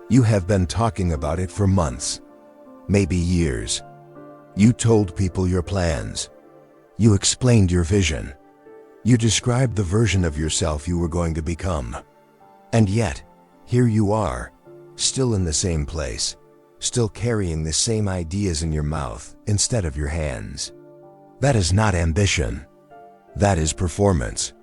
You have been talking about it for months, maybe years. You told people your plans. You explained your vision. You described the version of yourself you were going to become. And yet, here you are, still in the same place, still carrying the same ideas in your mouth instead of your hands. That is not ambition. That is performance.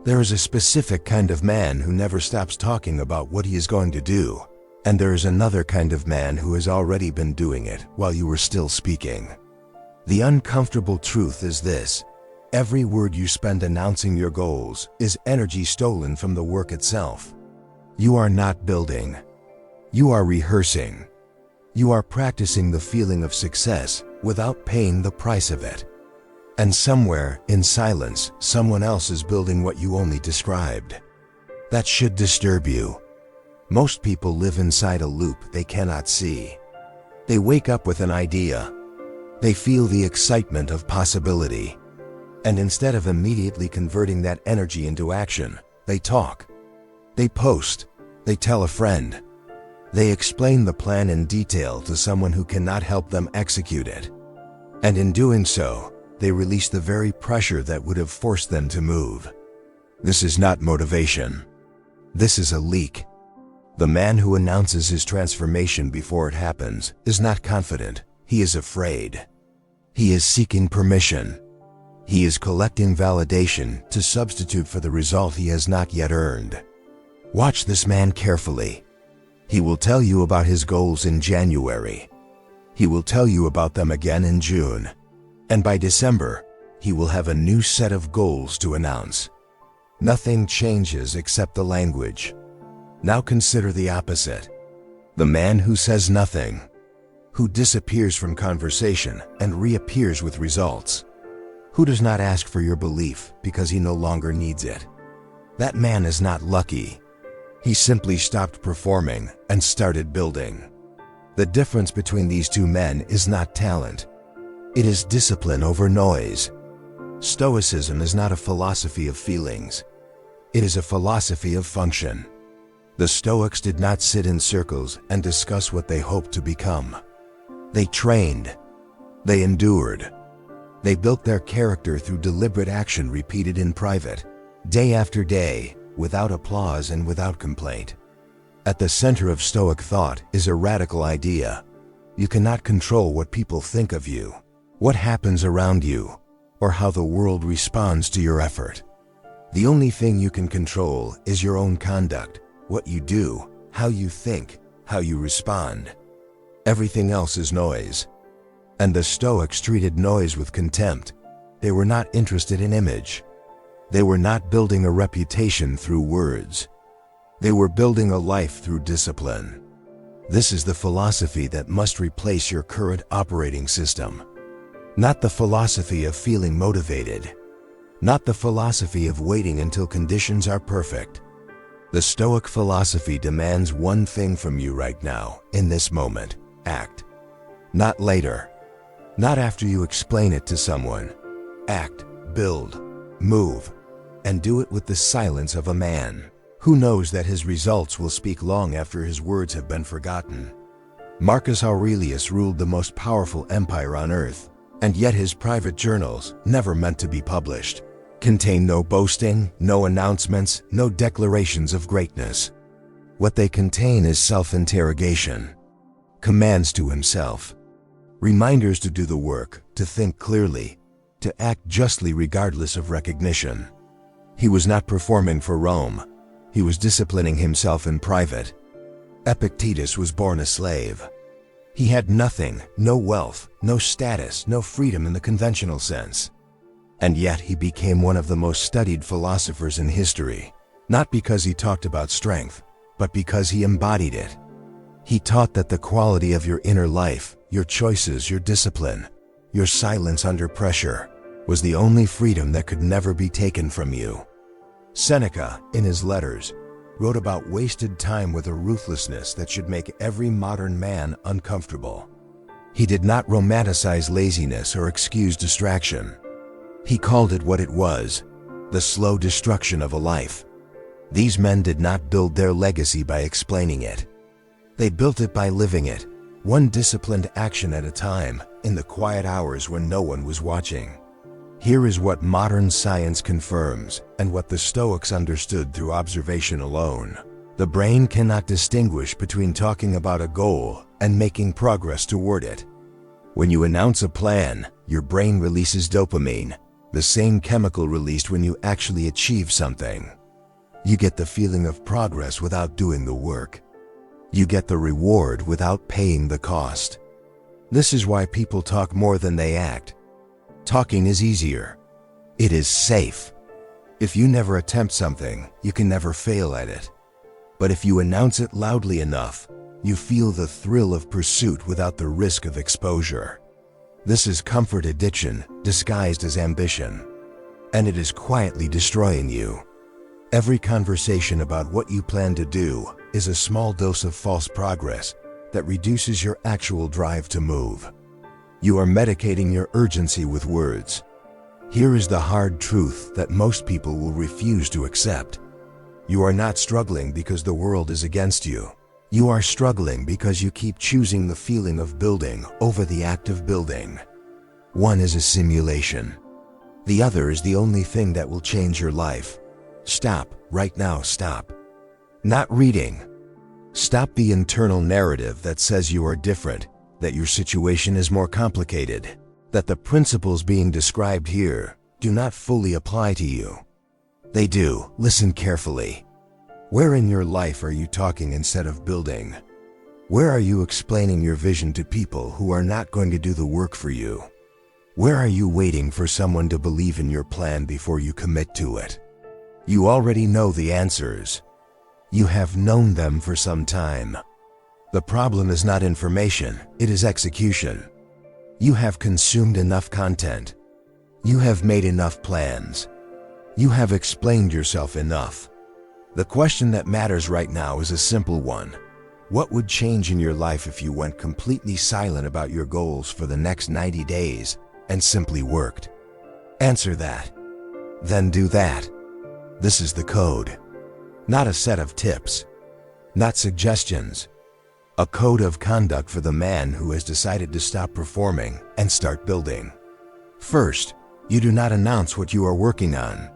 There is a specific kind of man who never stops talking about what he is going to do, and there is another kind of man who has already been doing it while you were still speaking. The uncomfortable truth is this: every word you spend announcing your goals is energy stolen from the work itself. You are not building. You are rehearsing. You are practicing the feeling of success without paying the price of it. And somewhere, in silence, someone else is building what you only described. That should disturb you. Most people live inside a loop they cannot see. They wake up with an idea. They feel the excitement of possibility. And instead of immediately converting that energy into action, they talk. They post. They tell a friend. They explain the plan in detail to someone who cannot help them execute it. And in doing so, they release the very pressure that would have forced them to move. This is not motivation. This is a leak. The man who announces his transformation before it happens is not confident. He is afraid. He is seeking permission. He is collecting validation to substitute for the result he has not yet earned. Watch this man carefully. He will tell you about his goals in January. He will tell you about them again in June. And by December, he will have a new set of goals to announce. Nothing changes except the language. Now consider the opposite. The man who says nothing, who disappears from conversation and reappears with results, who does not ask for your belief because he no longer needs it. That man is not lucky. He simply stopped performing and started building. The difference between these two men is not talent. It is discipline over noise. Stoicism is not a philosophy of feelings. It is a philosophy of function. The Stoics did not sit in circles and discuss what they hoped to become. They trained. They endured. They built their character through deliberate action repeated in private, day after day, without applause and without complaint. At the center of Stoic thought is a radical idea. You cannot control what people think of you, what happens around you, or how the world responds to your effort. The only thing you can control is your own conduct, what you do, how you think, how you respond. Everything else is noise. And the Stoics treated noise with contempt. They were not interested in image. They were not building a reputation through words. They were building a life through discipline. This is the philosophy that must replace your current operating system. Not the philosophy of feeling motivated. Not the philosophy of waiting until conditions are perfect. The Stoic philosophy demands one thing from you right now, in this moment: act. Not later. Not after you explain it to someone. Act, build, move, and do it with the silence of a man who knows that his results will speak long after his words have been forgotten. Marcus Aurelius ruled the most powerful empire on earth, and yet his private journals, never meant to be published, contain no boasting, no announcements, no declarations of greatness. What they contain is self-interrogation, commands to himself, reminders to do the work, to think clearly, to act justly regardless of recognition. He was not performing for Rome. He was disciplining himself in private. Epictetus was born a slave. He had nothing, no wealth, no status, no freedom in the conventional sense. And yet he became one of the most studied philosophers in history, not because he talked about strength, but because he embodied it. He taught that the quality of your inner life, your choices, your discipline, your silence under pressure, was the only freedom that could never be taken from you. Seneca, in his letters, wrote about wasted time with a ruthlessness that should make every modern man uncomfortable. He did not romanticize laziness or excuse distraction. He called it what it was: the slow destruction of a life. These men did not build their legacy by explaining it. They built it by living it, one disciplined action at a time, in the quiet hours when no one was watching. Here is what modern science confirms, and what the Stoics understood through observation alone. The brain cannot distinguish between talking about a goal and making progress toward it. When you announce a plan, your brain releases dopamine, the same chemical released when you actually achieve something. You get the feeling of progress without doing the work. You get the reward without paying the cost. This is why people talk more than they act. Talking is easier. It is safe. If you never attempt something, you can never fail at it. But if you announce it loudly enough, you feel the thrill of pursuit without the risk of exposure. This is comfort addiction disguised as ambition, and it is quietly destroying you. Every conversation about what you plan to do is a small dose of false progress that reduces your actual drive to move. You are medicating your urgency with words. Here is the hard truth that most people will refuse to accept. You are not struggling because the world is against you. You are struggling because you keep choosing the feeling of building over the act of building. One is a simulation. The other is the only thing that will change your life. Stop, right now, stop. Not reading. Stop the internal narrative that says you are different, that your situation is more complicated, that the principles being described here do not fully apply to you. They do. Listen carefully. Where in your life are you talking instead of building? Where are you explaining your vision to people who are not going to do the work for you? Where are you waiting for someone to believe in your plan before you commit to it? You already know the answers. You have known them for some time. The problem is not information, it is execution. You have consumed enough content. You have made enough plans. You have explained yourself enough. The question that matters right now is a simple one. What would change in your life if you went completely silent about your goals for the next 90 days and simply worked? Answer that. Then do that. This is the code. Not a set of tips. Not suggestions. A code of conduct for the man who has decided to stop performing and start building. First, you do not announce what you are working on.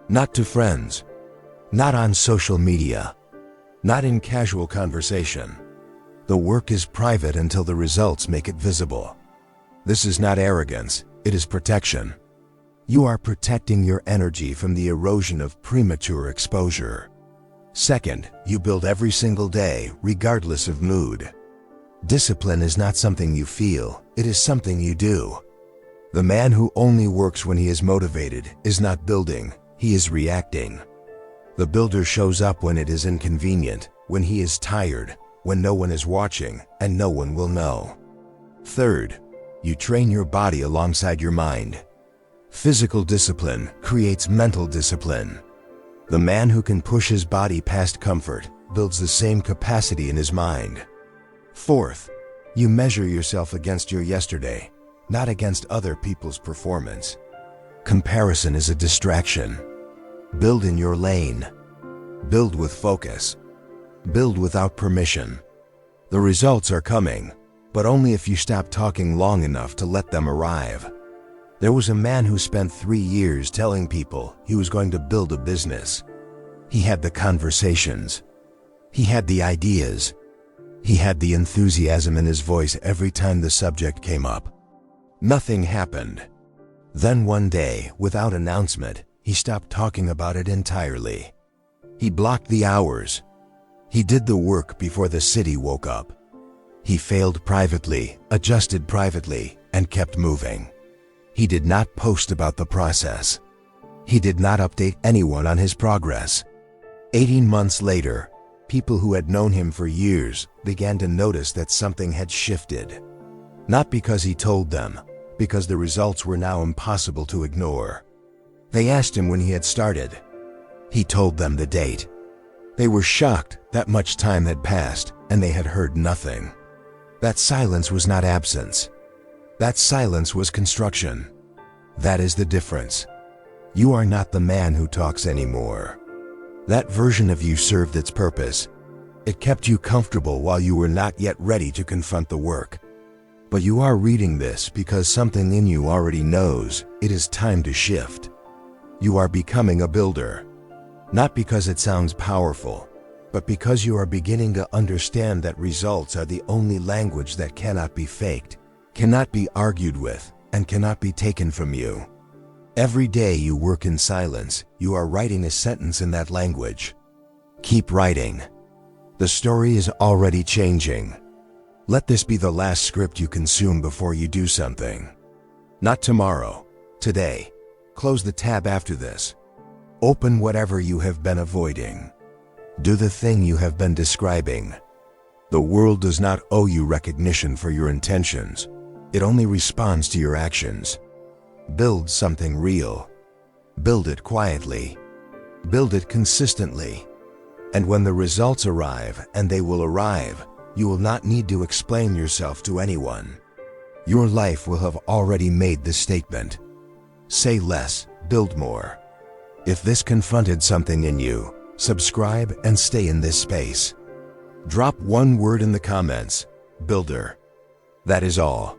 Not to friends. Not on social media. Not in casual conversation. The work is private until the results make it visible. This is not arrogance, it is protection. You are protecting your energy from the erosion of premature exposure. Second, you build every single day, regardless of mood. Discipline is not something you feel, it is something you do. The man who only works when he is motivated is not building, he is reacting. The builder shows up when it is inconvenient, when he is tired, when no one is watching, and no one will know. Third, you train your body alongside your mind. Physical discipline creates mental discipline. The man who can push his body past comfort builds the same capacity in his mind. Fourth, you measure yourself against your yesterday, not against other people's performance. Comparison is a distraction. Build in your lane. Build with focus. Build without permission. The results are coming, but only if you stop talking long enough to let them arrive. There was a man who spent 3 years telling people he was going to build a business. He had the conversations. He had the ideas. He had the enthusiasm in his voice every time the subject came up. Nothing happened. Then one day, without announcement, he stopped talking about it entirely. He blocked the hours. He did the work before the city woke up. He failed privately, adjusted privately, and kept moving. He did not post about the process. He did not update anyone on his progress. 18 months later, people who had known him for years began to notice that something had shifted. Not because he told them, because the results were now impossible to ignore. They asked him when he had started. He told them the date. They were shocked that much time had passed and they had heard nothing. That silence was not absence. That silence was construction. That is the difference. You are not the man who talks anymore. That version of you served its purpose. It kept you comfortable while you were not yet ready to confront the work. But you are reading this because something in you already knows it is time to shift. You are becoming a builder. Not because it sounds powerful, but because you are beginning to understand that results are the only language that cannot be faked, cannot be argued with, and cannot be taken from you. Every day you work in silence, you are writing a sentence in that language. Keep writing. The story is already changing. Let this be the last script you consume before you do something. Not tomorrow, today. Close the tab after this. Open whatever you have been avoiding. Do the thing you have been describing. The world does not owe you recognition for your intentions. It only responds to your actions. Build something real. Build it quietly. Build it consistently. And when the results arrive, and they will arrive, you will not need to explain yourself to anyone. Your life will have already made this statement. Say less, build more. If this confronted something in you, subscribe and stay in this space. Drop one word in the comments, builder. That is all.